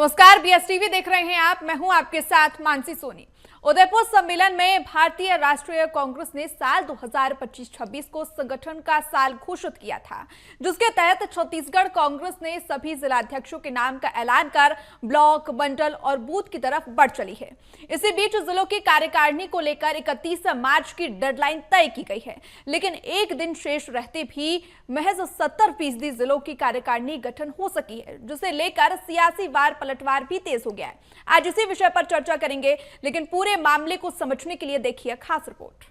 नमस्कार, बीएसटीवी देख रहे हैं आप। मैं हूं आपके साथ मानसी सोनी। उदयपुर सम्मेलन में भारतीय राष्ट्रीय कांग्रेस ने साल 2025-26 को संगठन का साल घोषित किया था, जिसके तहत छत्तीसगढ़ कांग्रेस ने सभी जिलाध्यक्षों के नाम का ऐलान कर ब्लॉक, मंडल और बूथ की तरफ बढ़ चली है। इसी बीच जिलों की कार्यकारिणी को लेकर 31 मार्च की डेडलाइन तय की गई है, लेकिन एक दिन शेष रहते भी महज 70% जिलों की कार्यकारिणी गठन हो सकी है, जिसे लेकर सियासी वार पलटवार भी तेज हो गया है। आज इसी विषय पर चर्चा करेंगे, लेकिन पूरे मामले को समझने के लिए देखिए खास रिपोर्ट।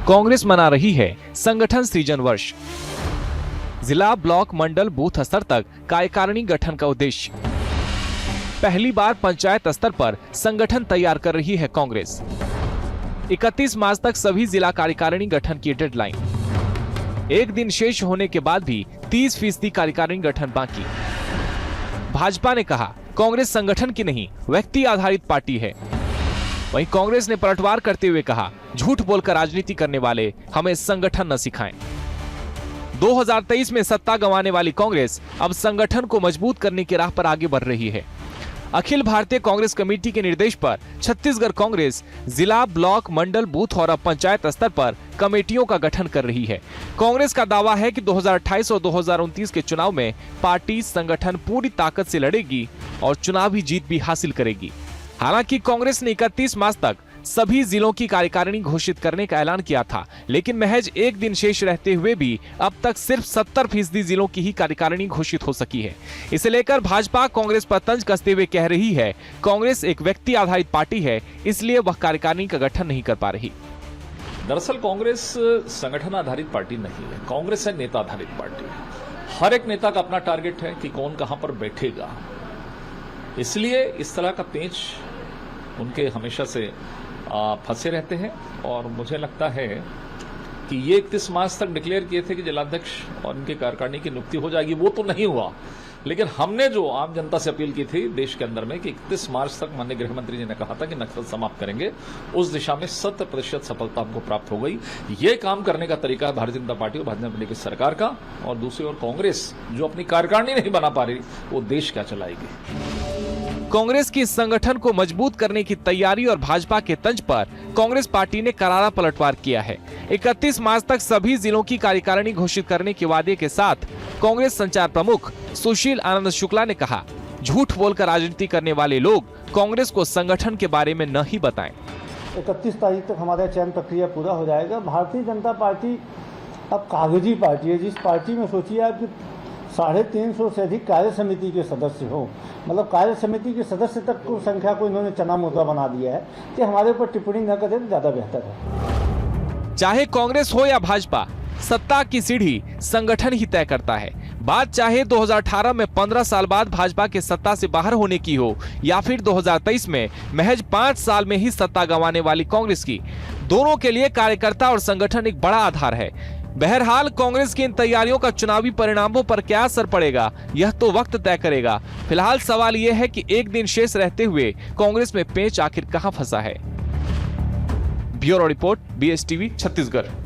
कांग्रेस मना रही है संगठन सृजन वर्ष। जिला, ब्लॉक, मंडल, बूथ स्तर तक कार्यकारिणी गठन का उद्देश्य। पहली बार पंचायत स्तर पर संगठन तैयार कर रही है कांग्रेस। 31 मार्च तक सभी जिला कार्यकारिणी गठन की डेडलाइन। एक दिन शेष होने के बाद भी 30% कार्यकारिणी गठन बाकी। भाजपा ने कहा कांग्रेस संगठन की नहीं, व्यक्ति आधारित पार्टी है। वहीं कांग्रेस ने पलटवार करते हुए कहा, झूठ बोलकर राजनीति करने वाले हमें संगठन न सिखाएं। 2023 में सत्ता गंवाने वाली कांग्रेस अब संगठन को मजबूत करने की राह पर आगे बढ़ रही है। अखिल भारतीय कांग्रेस कमेटी के निर्देश पर छत्तीसगढ़ कांग्रेस जिला, ब्लॉक, मंडल, बूथ और अब पंचायत स्तर पर कमेटियों का गठन कर रही है। कांग्रेस का दावा है कि 2028 और 2029 के चुनाव में पार्टी संगठन पूरी ताकत से लड़ेगी और चुनावी जीत भी हासिल करेगी। हालांकि कांग्रेस ने 31 मार्च तक सभी जिलों की कार्यकारिणी घोषित करने का ऐलान किया था, लेकिन महज एक दिन शेष रहते हुए भी अब तक सिर्फ 70% जिलों की ही कार्यकारिणी घोषित हो सकी है। इसे लेकर भाजपा कांग्रेस पर तंज कसते हुए कह रही है, कांग्रेस एक व्यक्ति आधारित पार्टी है, इसलिए वह कार्यकारिणी का गठन नहीं कर पा रही। दरअसल कांग्रेस संगठन आधारित पार्टी नहीं है, कांग्रेस है नेता आधारित पार्टी। हर एक नेता का अपना टारगेट है कि कौन कहां पर बैठेगा, इसलिए इस तरह का पेच उनके हमेशा से फंसे रहते हैं। और मुझे लगता है कि ये 31 मार्च तक डिक्लेयर किए थे कि जिलाध्यक्ष और इनके कार्यकारिणी की नियुक्ति हो जाएगी, वो तो नहीं हुआ। लेकिन हमने जो आम जनता से अपील की थी देश के अंदर में कि 31 मार्च तक माननीय गृह मंत्री जी ने कहा था कि नक्सल समाप्त करेंगे, उस दिशा में 100% सफलता हमको प्राप्त हो गई। ये काम करने का तरीका है भारतीय जनता पार्टी और भारतीय जनता पार्टी की सरकार का। और दूसरी ओर कांग्रेस जो अपनी कार्यकारिणी नहीं बना पा रही, वो देश क्या चलाएगी। कांग्रेस की संगठन को मजबूत करने की तैयारी और भाजपा के तंज पर कांग्रेस पार्टी ने करारा पलटवार किया है। 31 मार्च तक सभी जिलों की कार्यकारिणी घोषित करने के वादे के साथ कांग्रेस संचार प्रमुख सुशील आनंद शुक्ला ने कहा, झूठ बोलकर राजनीति करने वाले लोग कांग्रेस को संगठन के बारे में न ही बताएं। 31 तारीख तक हमारा चयन प्रक्रिया पूरा हो जाएगा। भारतीय जनता पार्टी अब कागजी पार्टी है। जिस पार्टी में सोचिए आप कि 350 से अधिक कार्य समिति के सदस्य हो, मतलब कार्य समिति के सदस्य तक को संख्या को इन्होंने चना मुद्दा बना दिया है कि हमारे ऊपर टिप्पणी न करें तो ज्यादा बेहतर है। चाहे कांग्रेस हो या भाजपा, सत्ता की सीढ़ी संगठन ही तय करता है। बात चाहे 2018 में 15 साल बाद भाजपा के सत्ता से बाहर होने की हो या फिर 2023 में महज 5 साल में ही सत्ता गंवाने वाली कांग्रेस की, दोनों के लिए कार्यकर्ता और संगठन एक बड़ा आधार है। बहरहाल कांग्रेस की इन तैयारियों का चुनावी परिणामों पर क्या असर पड़ेगा, यह तो वक्त तय करेगा। फिलहाल सवाल यह है कि एक दिन शेष रहते हुए कांग्रेस में पेंच आखिर कहां फंसा है। Bureau report, BSTV, Chhattisgarh.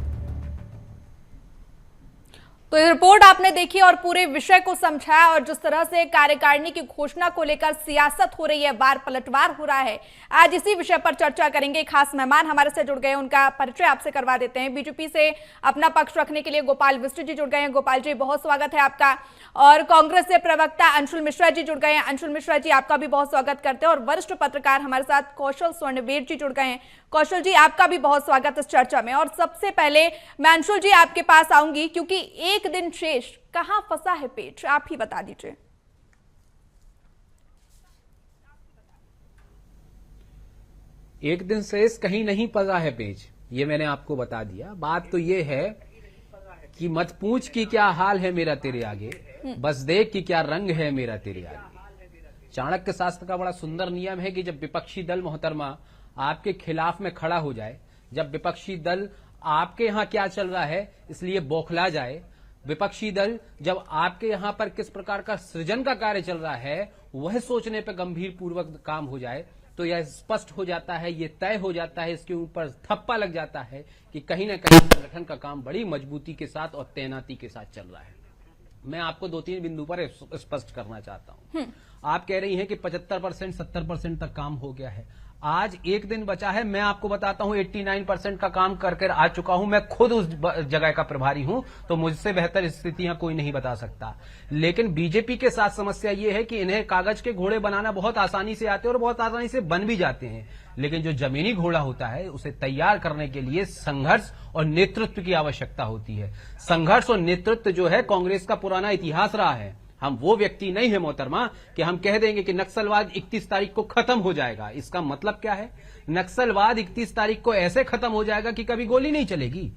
तो ये रिपोर्ट आपने देखी और पूरे विषय को समझा, और जिस तरह से कार्यकारिणी की घोषणा को लेकर सियासत हो रही है, वार पलटवार हो रहा है, आज इसी विषय पर चर्चा करेंगे। खास मेहमान हमारे से जुड़ गए, उनका परिचय आपसे करवा देते हैं। बीजेपी से अपना पक्ष रखने के लिए गोपाल विष्ट जी जुड़ गए हैं। गोपाल जी, बहुत स्वागत है आपका। और कांग्रेस से प्रवक्ता अंशुल मिश्रा जी जुड़ गए हैं। अंशुल मिश्रा जी, आपका भी बहुत स्वागत करते हैं। और वरिष्ठ पत्रकार हमारे साथ कौशल स्वर्णवीर जी जुड़ गए हैं। कौशल जी, आपका भी बहुत स्वागत इस चर्चा में। और सबसे पहले मैं अंशुल जी आपके पास आऊंगी, क्योंकि एक दिन शेष, कहां फंसा है पेच, आप ही बता दीजिए। एक दिन शेष कहीं नहीं फंसा है पेच, ये मैंने आपको बता दिया। बात तो ये है कि मत पूछ कि क्या हाल है मेरा तेरे आगे, बस देख कि क्या रंग है मेरा तेरे आगे। चाणक्य शास्त्र का बड़ा सुंदर नियम है कि जब विपक्षी दल मोहतरमा आपके खिलाफ में खड़ा हो जाए, जब विपक्षी दल आपके यहाँ क्या चल रहा है इसलिए बौखला जाए, विपक्षी दल जब आपके यहाँ पर किस प्रकार का सृजन का कार्य चल रहा है वह सोचने पर गंभीर पूर्वक काम हो जाए, तो यह स्पष्ट हो जाता है, ये तय हो जाता है, इसके ऊपर थप्पा लग जाता है कि कहीं ना कहीं संगठन का काम बड़ी मजबूती के साथ और तैनाती के साथ चल रहा है। मैं आपको 2-3 बिंदु पर स्पष्ट करना चाहता हूं। आप कह रही हैं कि 75%, 70% तक काम हो गया है। आज एक दिन बचा है, मैं आपको बताता हूं 89% का काम करके आ चुका हूं। मैं खुद उस जगह का प्रभारी हूं, तो मुझसे बेहतर स्थितियां कोई नहीं बता सकता। लेकिन बीजेपी के साथ समस्या यह है कि इन्हें कागज के घोड़े बनाना बहुत आसानी से आते हैं और बहुत आसानी से बन भी जाते हैं, लेकिन जो जमीनी घोड़ा होता है उसे तैयार करने के लिए संघर्ष और नेतृत्व की आवश्यकता होती है। संघर्ष और नेतृत्व जो है कांग्रेस का पुराना इतिहास रहा है। हम वो व्यक्ति नहीं है मोहतरमा कि हम कह देंगे कि नक्सलवाद 31 तारीख को खत्म हो जाएगा। इसका मतलब क्या है? नक्सलवाद 31 तारीख को ऐसे खत्म हो जाएगा कि कभी गोली नहीं चलेगी,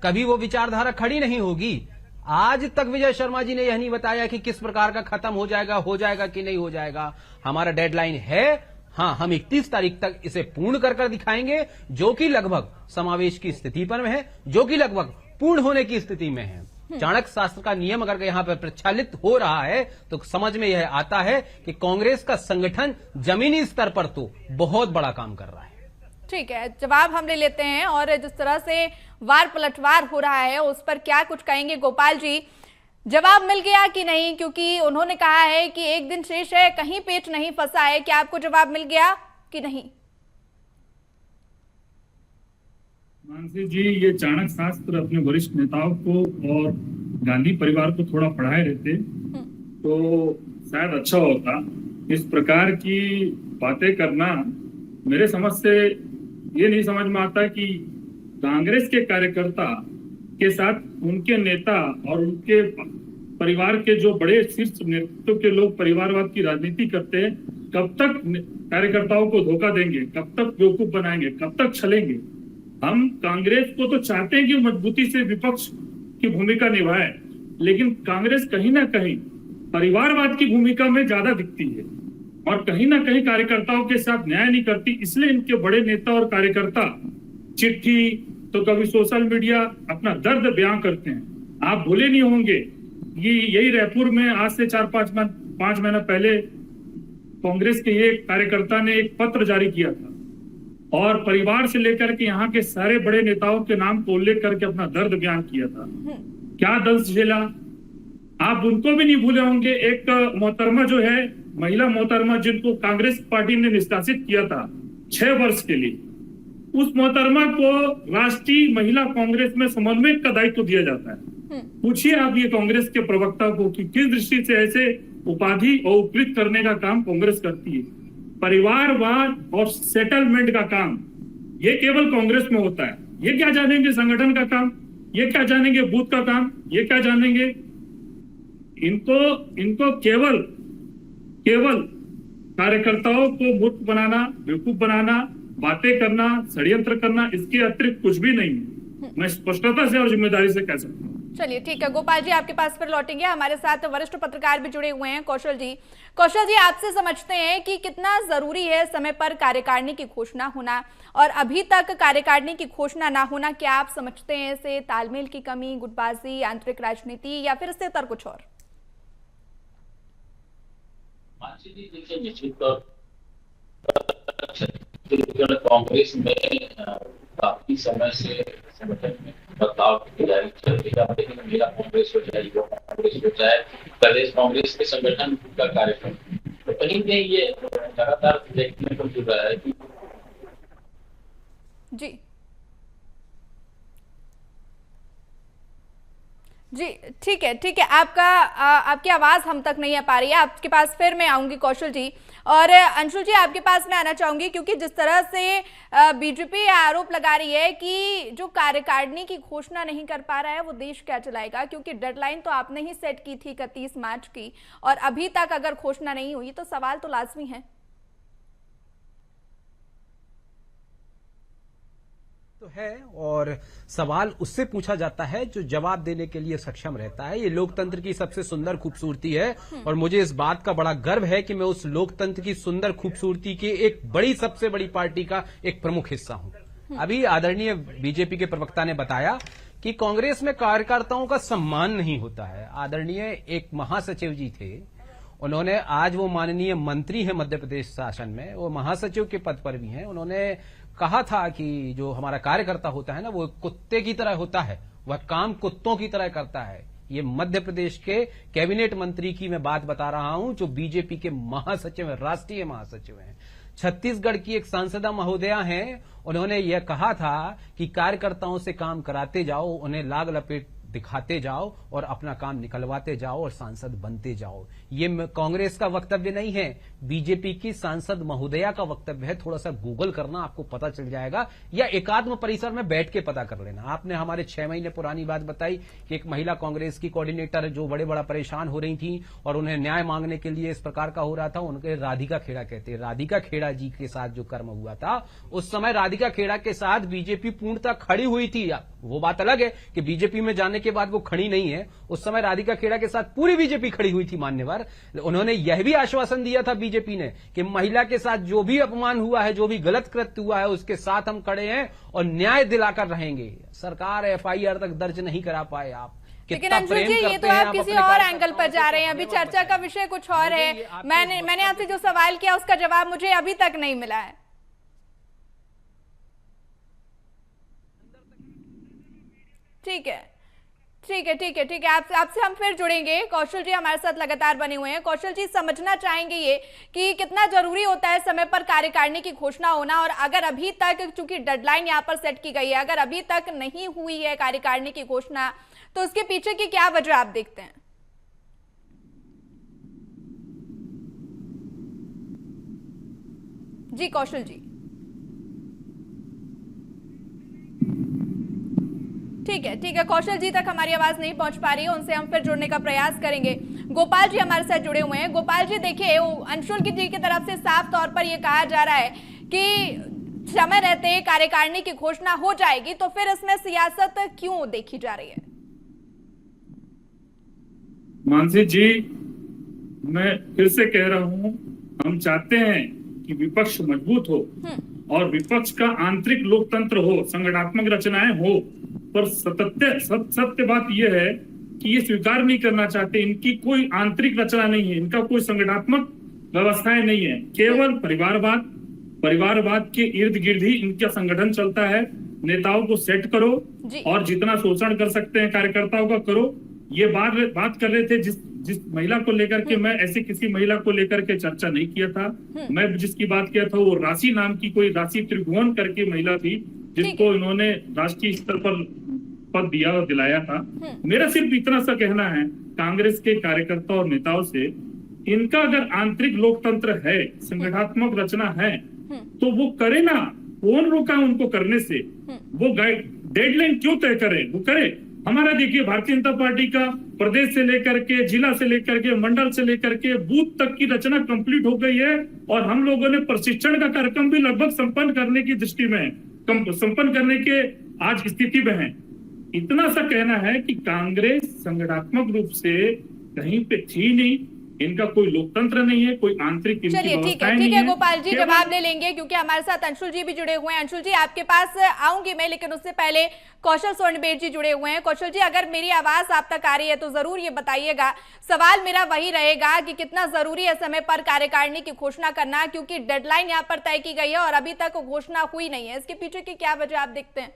कभी वो विचारधारा खड़ी नहीं होगी। आज तक विजय शर्मा जी ने यह नहीं बताया कि किस प्रकार का खत्म हो जाएगा कि नहीं हो जाएगा। हमारा डेडलाइन है, हाँ, हम 31 तारीख तक इसे पूर्ण कर दिखाएंगे, जो कि लगभग समावेश की स्थिति पर है, जो कि लगभग पूर्ण होने की स्थिति में है। चाणक्य शास्त्र का नियम अगर यहां पर प्रचलित हो रहा है तो समझ में यह आता है कि कांग्रेस का संगठन जमीनी स्तर पर तो बहुत बड़ा काम कर रहा है। ठीक है, जवाब हम ले लेते हैं। और जिस तरह से वार पलटवार हो रहा है उस पर क्या कुछ कहेंगे गोपाल जी? जवाब मिल गया कि नहीं? क्योंकि उन्होंने कहा है कि एक दिन शेष है, कहीं पेच नहीं फंसा है। क्या आपको जवाब मिल गया कि नहीं? मानसी जी, ये चाणक्य शास्त्र अपने वरिष्ठ नेताओं को और गांधी परिवार को थोड़ा पढ़ाए रहते तो शायद अच्छा होता। इस प्रकार की बातें करना मेरे समझ से ये नहीं समझ में आता कि कांग्रेस के कार्यकर्ता के साथ उनके नेता और उनके परिवार के जो बड़े शीर्ष नेतृत्व के लोग परिवारवाद की राजनीति करते हैं, कब तक कार्यकर्ताओं को धोखा देंगे, कब तक बेवकूफ बनाएंगे, कब तक छलेंगे। हम कांग्रेस को तो चाहते हैं कि मजबूती से विपक्ष की भूमिका निभाए, लेकिन कांग्रेस कहीं ना कहीं परिवारवाद की भूमिका में ज्यादा दिखती है और कहीं ना कहीं कार्यकर्ताओं के साथ न्याय नहीं करती। इसलिए इनके बड़े नेता और कार्यकर्ता चिट्ठी तो कभी सोशल मीडिया अपना दर्द बयां करते हैं। आप भूले नहीं होंगे, ये यही रायपुर में आज से 4-5 महीना पहले कांग्रेस के एक कार्यकर्ता ने एक पत्र जारी किया था और परिवार से लेकर के यहाँ के सारे बड़े नेताओं के नाम को उल्लेख करके अपना दर्द बयान किया था। क्या दर्द झेला, आप उनको भी नहीं भूले होंगे। एक मोहतरमा जो है, महिला मोहतरमा, जिनको कांग्रेस पार्टी ने निष्कासित किया था 6 वर्ष के लिए, उस मोहतरमा को राष्ट्रीय महिला कांग्रेस में समन्वयक का दायित्व दिया जाता है। पूछिए आप ये कांग्रेस के प्रवक्ता को कि किस दृष्टि से ऐसे उपाधि और उपकृत करने का काम कांग्रेस करती है। परिवारवाद और सेटलमेंट का काम ये केवल कांग्रेस में होता है। ये क्या जानेंगे संगठन का काम, ये क्या जानेंगे बूथ का काम, ये क्या जानेंगे। इनको केवल कार्यकर्ताओं को मूर्ख बनाना, बेवकूफ बनाना, बातें करना, षड्यंत्र करना, इसके अतिरिक्त कुछ भी नहीं है। मैं स्पष्टता से और जिम्मेदारी से कह सकता हूँ। चलिए ठीक है, गोपाल जी आपके पास फिर लौटेंगे। हमारे साथ वरिष्ठ पत्रकार भी जुड़े हुए हैं, कौशल जी। कौशल जी, आपसे समझते हैं कि कितना जरूरी है समय पर कार्यकारिणी की घोषणा होना, और अभी तक कार्यकारिणी की घोषणा ना होना, क्या आप समझते हैं इसे तालमेल की कमी, गुटबाजी, आंतरिक राजनीति, या फिर इससे तर कुछ और? कांग्रेस में काफी समय से संगठन में बदलाव की तैयारी चल रही है, लेकिन मेरा कांग्रेस हो जाए, युवा कांग्रेस हो जाए, प्रदेश कांग्रेस के संगठन का कार्यक्रम, तो कहीं कहीं ये लगातार देखने को मिल रहा है कि जी ठीक है, आपकी आवाज हम तक नहीं आ पा रही है। आपके पास फिर मैं आऊंगी कौशल जी। और अंशुल जी, आपके पास मैं आना चाहूंगी, क्योंकि जिस तरह से बीजेपी आरोप लगा रही है कि जो कार्यकारिणी की घोषणा नहीं कर पा रहा है वो देश क्या चलाएगा, क्योंकि डेडलाइन तो आपने ही सेट की थी 31 मार्च की, और अभी तक अगर घोषणा नहीं हुई तो सवाल तो लाजमी है। तो है, और सवाल उससे पूछा जाता है जो जवाब देने के लिए सक्षम रहता है। ये लोकतंत्र की सबसे सुंदर खूबसूरती है, और मुझे इस बात का बड़ा गर्व है कि मैं उस लोकतंत्र की सुंदर खूबसूरती की एक सबसे बड़ी पार्टी का एक प्रमुख हिस्सा हूं। अभी आदरणीय बीजेपी के प्रवक्ता ने बताया कि कांग्रेस में कार्यकर्ताओं का सम्मान नहीं होता है। आदरणीय एक महासचिव जी थे, उन्होंने आज वो माननीय मंत्री है मध्य प्रदेश शासन में, वो महासचिव के पद पर भी हैं। उन्होंने कहा था कि जो हमारा कार्यकर्ता होता है ना, वो कुत्ते की तरह होता है, वह काम कुत्तों की तरह करता है। ये मध्य प्रदेश के कैबिनेट मंत्री की मैं बात बता रहा हूं, जो बीजेपी के महासचिव हैं, राष्ट्रीय महासचिव हैं। छत्तीसगढ़ की एक सांसदा महोदया हैं, उन्होंने यह कहा था कि कार्यकर्ताओं से काम कराते जाओ, उन्हें लाग लपेट दिखाते जाओ और अपना काम निकलवाते जाओ और सांसद बनते जाओ। ये कांग्रेस का वक्तव्य नहीं है, बीजेपी की सांसद महोदया का वक्तव्य है। थोड़ा सा गूगल करना, आपको पता चल जाएगा, या एकात्म परिसर में बैठ के पता कर लेना। आपने हमारे 6 महीने पुरानी बात बताई कि एक महिला कांग्रेस की कोऑर्डिनेटर जो बड़ा परेशान हो रही थी और उन्हें न्याय मांगने के लिए इस प्रकार का हो रहा था, उनके राधिका खेड़ा कहते हैं। राधिका खेड़ा जी के साथ जो कर्म हुआ था, उस समय राधिका खेड़ा के साथ बीजेपी पूर्णतः खड़ी हुई थी। वो बात अलग है कि बीजेपी में जाने के बाद वो खड़ी नहीं है, उस समय राधिका खेड़ा के साथ पूरी बीजेपी खड़ी हुई थी मान्यवर। उन्होंने यह भी आश्वासन दिया था बीजेपी ने कि महिला के साथ जो भी अपमान हुआ है, जो भी गलत कृत्य हुआ है, उसके साथ हम खड़े हैं और न्याय दिलाकर रहेंगे। सरकार एफआईआर तक दर्ज नहीं करा पाए। आप लेकिन अंशुल जी, ये तो आप किसी और एंगल पर जा रहे हैं। अभी चर्चा का विषय कुछ और है। मैंने आपसे जो सवाल किया उसका जवाब मुझे अभी तक नहीं मिला है। ठीक है, ठीक है, ठीक है, ठीक है। आपसे हम फिर जुड़ेंगे। कौशल जी हमारे साथ लगातार बने हुए हैं। कौशल जी, समझना चाहेंगे ये कि कितना जरूरी होता है समय पर कार्यकारिणी की घोषणा होना, और अगर अभी तक, चूंकि डेडलाइन यहाँ पर सेट की गई है, अगर अभी तक नहीं हुई है कार्यकारिणी की घोषणा, तो उसके पीछे की क्या वजह आप देखते हैं? जी कौशल जी। ठीक है, ठीक है। कौशल जी तक हमारी आवाज नहीं पहुंच पा रही है, उनसे हम फिर जुड़ने का प्रयास करेंगे। गोपाल जी हमारे साथ जुड़े हुए हैं। गोपाल जी, देखिए, अंशुल जी की तरफ से साफ तौर पर यह कहा जा रहा है कि समय रहते कार्यकारिणी की घोषणा हो जाएगी, तो फिर इसमें सियासत क्यों देखी जा रही है? मानसी जी, मैं फिर से कह रहा हूं, हम चाहते हैं कि विपक्ष मजबूत हो और विपक्ष का आंतरिक लोकतंत्र हो, संगठनात्मक रचनाएं हो, पर सत्य बात यह है कि ये स्वीकार नहीं करना चाहते। इनकी कोई आंतरिक रचना नहीं है, इनका कोई संगठनात्मक व्यवस्थाएं नहीं है। केवल परिवारवाद के इर्द गिर्द ही इनका संगठन चलता है। नेताओं को सेट करो और जितना शोषण कर सकते हैं कार्यकर्ताओं का करो। ये बात कर रहे थे जिस महिला को लेकर के, मैं ऐसे किसी महिला को लेकर के चर्चा नहीं किया था। मैं जिसकी बात किया था वो राशि नाम की, कोई राशि त्रिभुवन करके महिला थी, जिसको इन्होंने राष्ट्रीय स्तर पर पद दिया और दिलाया था। मेरा सिर्फ इतना सा कहना है कांग्रेस के कार्यकर्ता और नेताओं से, इनका अगर आंतरिक लोकतंत्र है, संगठनात्मक रचना है, तो वो करे ना। कौन रोका उनको करने से? वो डेडलाइन क्यों तय करे? वो करे। हमारा देखिए, भारतीय जनता पार्टी का प्रदेश से लेकर के, जिला से लेकर के, मंडल से लेकर के बूथ तक की रचना कंप्लीट हो गई है, और हम लोगों ने प्रशिक्षण का कार्यक्रम भी लगभग संपन्न करने की दृष्टि में, संपन्न करने के आज स्थिति में है। इतना सा कहना है कि कांग्रेस संगठनात्मक रूप से कहीं पे थी नहीं, इनका कोई लोकतंत्र नहीं है, कोई आंतरिक। चलिए, ठीक है गोपाल जी, जवाब ले लेंगे, क्योंकि हमारे साथ अंशुल जी भी जुड़े हुए हैं। अंशुल जी, आपके पास आऊंगी मैं, लेकिन उससे पहले कौशल स्वर्णबेर जी जुड़े हुए हैं। कौशल जी, अगर मेरी आवाज आप तक आ रही है तो जरूर ये बताइएगा। सवाल मेरा वही रहेगा कि कितना जरूरी है समय पर कार्यकारिणी की घोषणा करना, क्योंकि डेडलाइन यहाँ पर तय की गई है और अभी तक घोषणा हुई नहीं है। इसके पीछे की क्या वजह आप देखते हैं?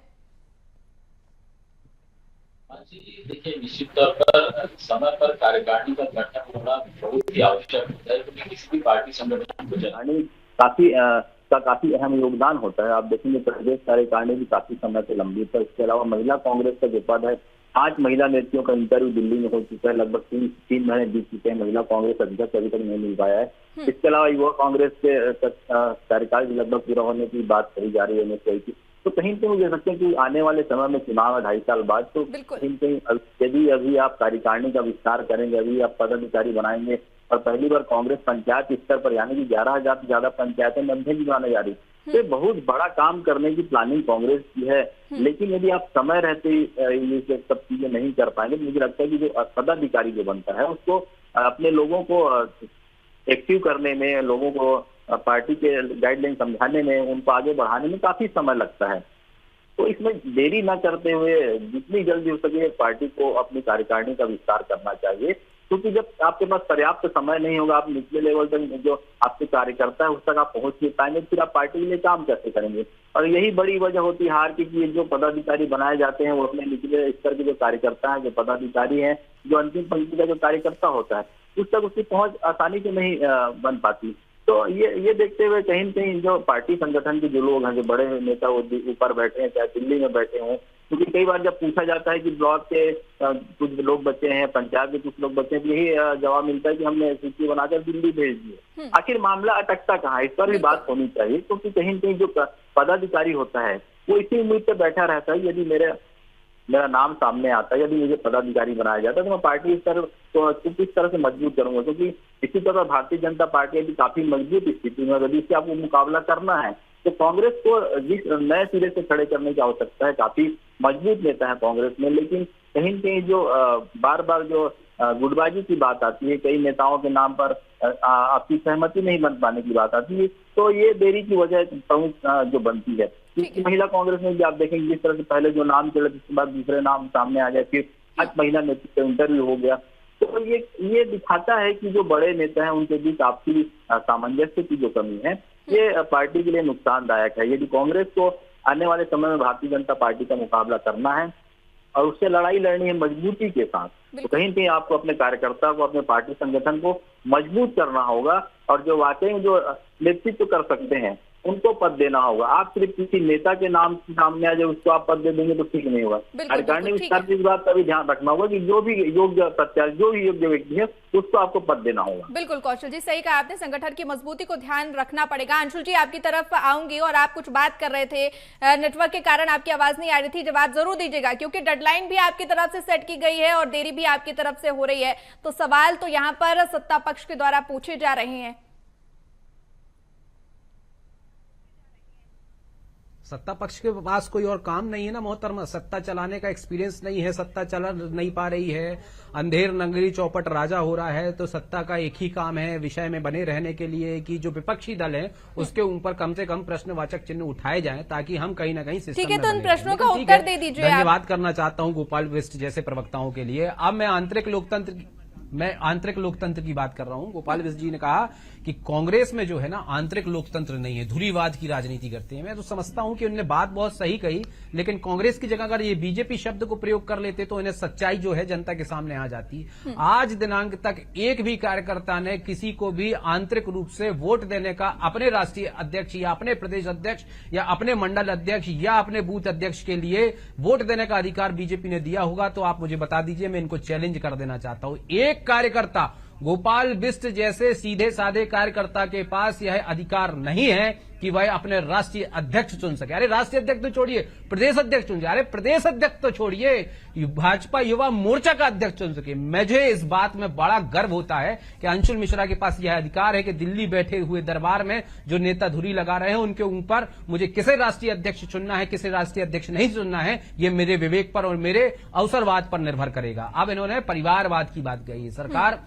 देखिए, निश्चित तौर पर समय पर कार्यकारिणी का गठन होना बहुत ही आवश्यक होता है, क्योंकि किसी भी पार्टी संगठन को चलाने काफी अहम योगदान होता है। आप देखेंगे प्रदेश कार्यकारिणी भी काफी समय से लंबित है। इसके अलावा महिला कांग्रेस का जो पद है, 8 महिला नेत्रियों का इंटरव्यू दिल्ली में हो चुका है, लगभग 3 महीने बीत चुके हैं, महिला कांग्रेस अध्यक्ष अभी तक नहीं मिल पाया है। इसके अलावा युवा कांग्रेस के कार्यकाल लगभग पूरा होने की बात कही जा रही है। तो कहीं पे मुझे लगता है कि आने वाले समय में चुनाव है 2.5 साल बाद, तो कहीं यदि अभी आप कार्यकारिणी का विस्तार करेंगे, अभी आप पदाधिकारी बनाएंगे, और पहली बार कांग्रेस पंचायत स्तर पर यानी कि 11,000 से ज्यादा पंचायतें मध्य की बनाने जा रही है, तो बहुत बड़ा काम करने की प्लानिंग कांग्रेस की है। लेकिन यदि आप समय रहते ये सब चीजें नहीं कर पाएंगे, तो मुझे लगता है कि जो पदाधिकारी जो बनता है उसको अपने लोगों को एक्टिव करने में, लोगों को पार्टी के गाइडलाइन समझाने में, उनको आगे बढ़ाने में काफी समय लगता है। तो इसमें देरी न करते हुए जितनी जल्दी हो सके पार्टी को अपनी कार्यकारिणी का विस्तार करना चाहिए, क्योंकि जब आपके पास पर्याप्त समय नहीं होगा, आप निचले लेवल तक जो आपके कार्यकर्ता है उस तक आप पहुंच नहीं पाएंगे, फिर आप पार्टी के लिए काम कैसे करेंगे। और यही बड़ी वजह होती है हार की कि जो पदाधिकारी बनाए जाते हैं वो अपने निचले स्तर के जो कार्यकर्ता हैं, जो पदाधिकारी हैं, जो अंतिम पंक्ति का जो कार्यकर्ता होता है उस तक उसकी पहुंच आसानी से नहीं बन पाती। तो ये देखते हुए कहीं न कहीं जो पार्टी संगठन के जो लोग हैं, जो बड़े नेता वो ऊपर बैठे हैं, चाहे दिल्ली में बैठे हों, क्योंकि कई बार जब पूछा जाता है कि ब्लॉक के कुछ लोग बचे हैं, पंचायत के कुछ लोग बचे हैं, तो यही जवाब मिलता है कि हमने सूची बनाकर दिल्ली भेज दी। आखिर मामला अटकता कहाँ है, इस पर भी बात होनी चाहिए, क्योंकि कहीं न कहीं जो पदाधिकारी होता है वो इसी उम्मीद पे बैठा रहता है, यदि मेरा नाम सामने आता है, यदि मुझे पदाधिकारी बनाया जाता है तो मैं पार्टी स्तर को किस तरह से मजबूत करूंगा। क्योंकि इसी तरह भारतीय जनता पार्टी अभी काफी मजबूत स्थिति में, यदि इससे आपको मुकाबला करना है तो कांग्रेस को जिस नए सिरे से खड़े करने की आवश्यकता है। काफी मजबूत नेता है कांग्रेस में, लेकिन कहीं न कहीं जो बार बार जो गुटबाजी की बात आती है, कई नेताओं के नाम पर आपकी सहमति नहीं बन पाने की बात आती है, तो ये देरी की वजह प्रमुख जो बनती है। महिला कांग्रेस में भी आप देखेंगे जिस तरह से पहले जो नाम चले उसके बाद दूसरे नाम सामने आ गए, फिर आज महिला नेतृत्व इंटरव्यू हो गया। तो ये दिखाता है कि जो बड़े नेता हैं उनके बीच आपसी सामंजस्य की जो कमी है ये पार्टी के लिए नुकसानदायक है। यदि कांग्रेस को आने वाले समय में भारतीय जनता पार्टी का मुकाबला करना है और उससे लड़ाई लड़नी है मजबूती के साथ, तो कहीं न कहीं आपको अपने कार्यकर्ता को, अपने पार्टी संगठन को मजबूत करना होगा और जो वाकई में जो नेतृत्व कर सकते हैं उनको पद देना होगा। आप सिर्फ किसी नेता के नाम सामने आ जाए उसको आप पद दे देंगे तो ठीक नहीं होगा। कार्यकारिणी विस्तार की इस बात का भी ध्यान रखना होगा कि जो भी योग्य प्रत्याशी, जो भी योग्य व्यक्ति है उसको आपको पद देना होगा। बिल्कुल कौशल जी, सही कहा आपने, संगठन की मजबूती को ध्यान रखना पड़ेगा। अंशुल जी आपकी तरफ आऊंगी और आप कुछ बात कर रहे थे, नेटवर्क के कारण आपकी आवाज नहीं आ रही थी, जवाब जरूर दीजिएगा क्योंकि डेडलाइन भी आपकी तरफ से सेट की गई है और देरी भी आपकी तरफ से हो रही है। तो सवाल तो यहाँ पर सत्ता पक्ष के द्वारा पूछे जा रहे हैं। सत्ता पक्ष के पास कोई और काम नहीं है ना मोहतरमा, सत्ता चलाने का एक्सपीरियंस नहीं है, सत्ता चला नहीं पा रही है, अंधेर नंगरी चौपट राजा हो रहा है। तो सत्ता का एक ही काम है विषय में बने रहने के लिए कि जो विपक्षी दल है उसके ऊपर कम से कम प्रश्नवाचक चिन्ह उठाए जाएं ताकि हम कहीं ना कहीं सिस्टम में बने रहें। तो उन प्रश्नों का उत्तर दे दीजिए। धन्यवाद करना चाहता हूं गोपाल बिष्ट जैसे प्रवक्ताओं के लिए। अब मैं आंतरिक लोकतंत्र की बात कर रहा हूं। गोपाल बिष्ट जी ने कहा कि कांग्रेस में जो है ना आंतरिक लोकतंत्र नहीं है, धुरीवाद की राजनीति करते हैं। मैं तो समझता हूं कि उन्होंने बात बहुत सही कही, लेकिन कांग्रेस की जगह अगर ये बीजेपी शब्द को प्रयोग कर लेते तो इन्हें सच्चाई जो है जनता के सामने आ जाती। आज दिनांक तक एक भी कार्यकर्ता ने किसी को भी आंतरिक रूप से वोट देने का अपने राष्ट्रीय अध्यक्ष या अपने प्रदेश अध्यक्ष या अपने मंडल अध्यक्ष या अपने बूथ अध्यक्ष के लिए वोट देने का अधिकार बीजेपी ने दिया होगा तो आप मुझे बता दीजिए, मैं इनको चैलेंज कर देना चाहता हूं। एक कार्यकर्ता गोपाल बिष्ट जैसे सीधे साधे कार्यकर्ता के पास यह अधिकार नहीं है कि वह अपने राष्ट्रीय अध्यक्ष चुन सके। अरे राष्ट्रीय अध्यक्ष तो छोड़िए, प्रदेश अध्यक्ष चुन जाए। अरे प्रदेश अध्यक्ष तो छोड़िए, भाजपा युवा मोर्चा का अध्यक्ष चुन सके। मुझे इस बात में बड़ा गर्व होता है कि अंशुल मिश्रा के पास यह अधिकार है कि दिल्ली बैठे हुए दरबार में जो नेता धुरी लगा रहे हैं उनके ऊपर मुझे किसे राष्ट्रीय अध्यक्ष चुनना है, किसे राष्ट्रीय अध्यक्ष नहीं चुनना है, ये मेरे विवेक पर और मेरे अवसरवाद पर निर्भर करेगा। अब इन्होंने परिवारवाद की बात कही। सरकार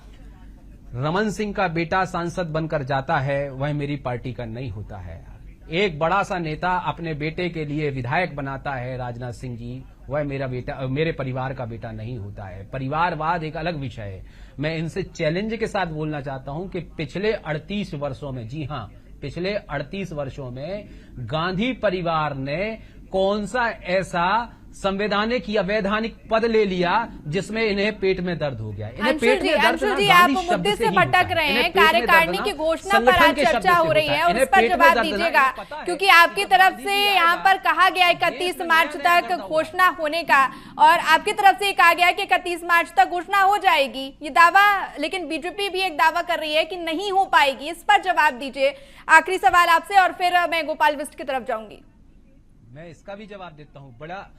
रमन सिंह का बेटा सांसद बनकर जाता है वह मेरी पार्टी का नहीं होता है। एक बड़ा सा नेता अपने बेटे के लिए विधायक बनाता है, राजनाथ सिंह जी, वह मेरा बेटा, मेरे परिवार का बेटा नहीं होता है। परिवारवाद एक अलग विषय है। मैं इनसे चैलेंज के साथ बोलना चाहता हूं कि पिछले 38 वर्षों में, जी हां, पिछले 38 वर्षों में गांधी परिवार ने कौन सा ऐसा संवैधानिक या वैधानिक पद ले लिया जिसमें इन्हें पेट में दर्द हो गया। इन्हें पेट में दर्द अंशुल जी आप मुद्दे से भटक रहे हैं। कार्यकारिणी की घोषणा पर आज चर्चा हो रही है, उस पर जवाब दीजिएगा क्योंकि आपकी तरफ से यहाँ पर कहा गया 31 मार्च तक घोषणा होने का और आपकी तरफ से कहा गया कि 31 मार्च तक घोषणा हो जाएगी, ये दावा, लेकिन बीजेपी भी एक दावा कर रही है कि नहीं हो पाएगी। इस पर जवाब दीजिए। आखिरी सवाल आपसे और फिर मैं गोपाल बिष्ट की तरफ जाऊंगी। मैं इसका भी जवाब देता हूं। बड़ा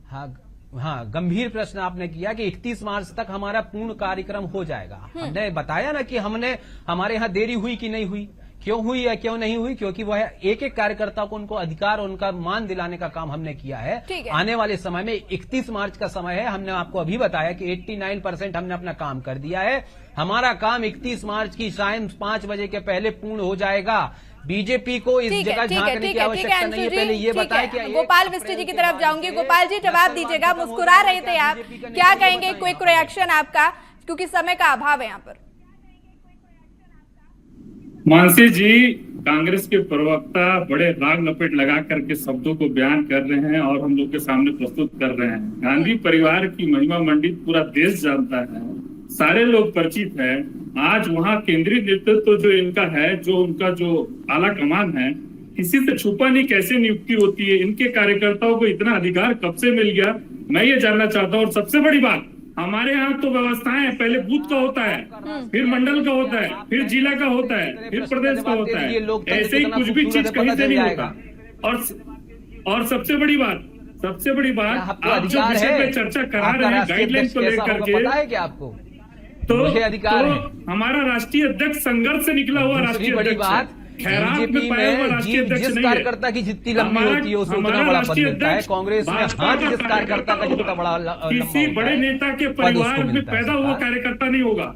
हाँ, गंभीर प्रश्न आपने किया कि 31 मार्च तक हमारा पूर्ण कार्यक्रम हो जाएगा। हमने बताया ना कि हमारे यहाँ देरी हुई कि नहीं हुई, क्यों हुई या क्यों नहीं हुई, क्योंकि वह एक एक कार्यकर्ता को उनको अधिकार, उनका मान दिलाने का काम हमने किया है। आने वाले समय में 31 मार्च का समय है। हमने आपको अभी बताया कि 89% हमने अपना काम कर दिया है। हमारा काम 31 मार्च की शाम 5 बजे के पहले पूर्ण हो जाएगा। बीजेपी को इस जगह झांकने की आवश्यकता नहीं है। पहले ये बताएं कि गोपाल बिष्ट जी की तरफ जाऊंगी। गोपाल जी जवाब दीजिएगा, मुस्कुरा रहे थे आप, क्या कहेंगे, क्विक रिएक्शन आपका क्योंकि समय का अभाव है यहाँ पर। मानसी जी, कांग्रेस के प्रवक्ता बड़े राग लपेट लगा करके शब्दों को बयान कर रहे हैं और हम लोग के सामने प्रस्तुत कर रहे हैं। गांधी परिवार की महिमा मंडित पूरा देश जानता है, सारे लोग परिचित है। आज वहाँ केंद्रीय नेतृत्व जो इनका है, जो उनका जो आला कमान है, किसी से छुपा नहीं कैसे नियुक्ति होती है, इनके कार्यकर्ताओं को इतना अधिकार कब से मिल गया, मैं ये जानना चाहता हूँ। और सबसे बड़ी बात, हमारे यहाँ तो व्यवस्थाएं पहले बूथ का होता है, फिर मंडल का होता है, फिर जिला का होता है, फिर प्रदेश का होता है। ऐसे ही कुछ भी चीज कहीं से नहीं होता। और सबसे बड़ी बात आप जो विषय पे चर्चा करा रहे हैं गाइडलाइन को लेकर के, आपको तो अधिकार है। हमारा राष्ट्रीय अध्यक्ष संघर्ष से निकला हुआ राष्ट्रीय अध्यक्ष है। बीजेपी में जिस कार्यकर्ता की जितनी लंबी होती है उसमें उतना बड़ा पद मिलता है। कांग्रेस में हाँ जिस कार्यकर्ता का जितना बड़ा किसी बड़े नेता के परिवार में पैदा हुआ कार्यकर्ता नहीं होगा।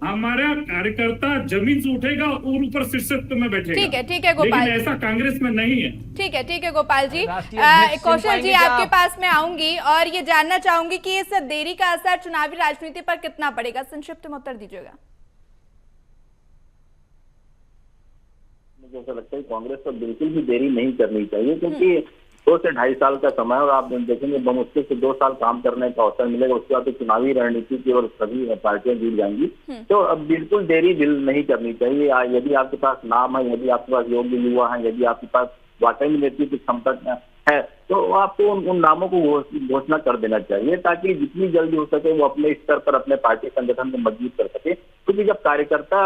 हमारा कार्यकर्ता जमीन से उठेगा और ऊपर शीर्षक में बैठेगा। ठीक है गोपाल, लेकिन ऐसा कांग्रेस में नहीं है। ठीक है गोपाल जी। कौशल जी, आपके पास मैं आऊंगी और ये जानना चाहूंगी कि इस देरी का असर चुनावी राजनीति पर कितना पड़ेगा, संक्षिप्त में उत्तर दीजिएगा। मुझे ऐसा लगता है कांग्रेस को बिल्कुल भी देरी नहीं करनी चाहिए, क्योंकि 2 से 2.5 साल का समय और आप देखेंगे मुश्किल से 2 साल काम करने का अवसर मिलेगा। उसके बाद तो चुनावी रणनीति की और सभी पार्टियां जुड़ जाएंगी। तो अब बिल्कुल देरी नहीं करनी चाहिए। यदि आपके पास नाम है, यदि आपके पास योग्य युवा है, यदि आपके पास वाकई में नेतृत्व की क्षमता है, तो आपको उन नामों को घोषणा कर देना चाहिए, ताकि जितनी जल्दी हो सके वो अपने स्तर पर अपने पार्टी संगठन को मजबूत कर सके। क्योंकि जब कार्यकर्ता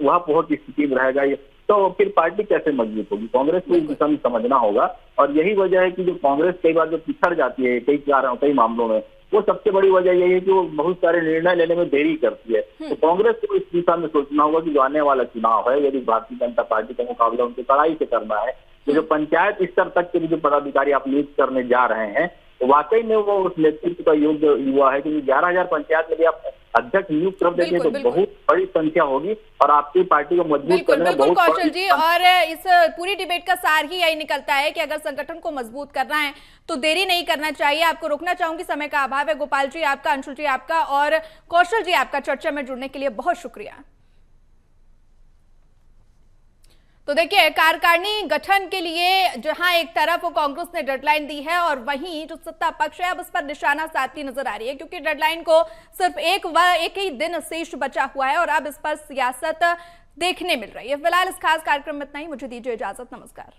वहां पहुंच स्थिति में रहेगा तो फिर पार्टी कैसे मजबूत होगी। कांग्रेस को इस दिशा में समझना होगा। और यही वजह है कि जो कांग्रेस कई बार जो पिछड़ जाती है कई मामलों में, वो सबसे बड़ी वजह यही है कि वो बहुत सारे निर्णय लेने में देरी करती है। तो कांग्रेस को इस दिशा में सोचना होगा कि जो आने वाला चुनाव है, यदि भारतीय जनता पार्टी का मुकाबला उनकी कड़ाई से करना है, तो जो पंचायत स्तर तक के जो पदाधिकारी आप नियुक्त करने जा रहे हैं, तो वाकई में वो उस नेतृत्व का योग्य युवा है। क्योंकि 11,000 पंचायत में भी आप अध्यक्ष नियुक्त कर देंगे तो बहुत बड़ी संख्या होगी और आपकी पार्टी को मजबूत करने में बहुत कौशल जी। और इस पूरी डिबेट का सार ही यही निकलता है कि अगर संगठन को मजबूत करना है तो देरी नहीं करना चाहिए। आपको रोकना चाहूंगी, समय का अभाव है। गोपाल जी आपका, अंशुल जी आपका और कौशल जी आपका चर्चा में जुड़ने के लिए बहुत शुक्रिया। तो देखिए, कार्यकारिणी गठन के लिए जहां एक तरफ कांग्रेस ने डेडलाइन दी है और वहीं जो सत्ता पक्ष है अब उस पर निशाना साधती नजर आ रही है, क्योंकि डेडलाइन को सिर्फ एक ही दिन शेष बचा हुआ है और अब इस पर सियासत देखने मिल रही है। फिलहाल इस खास कार्यक्रम में इतना ही। मुझे दीजिए इजाजत। नमस्कार।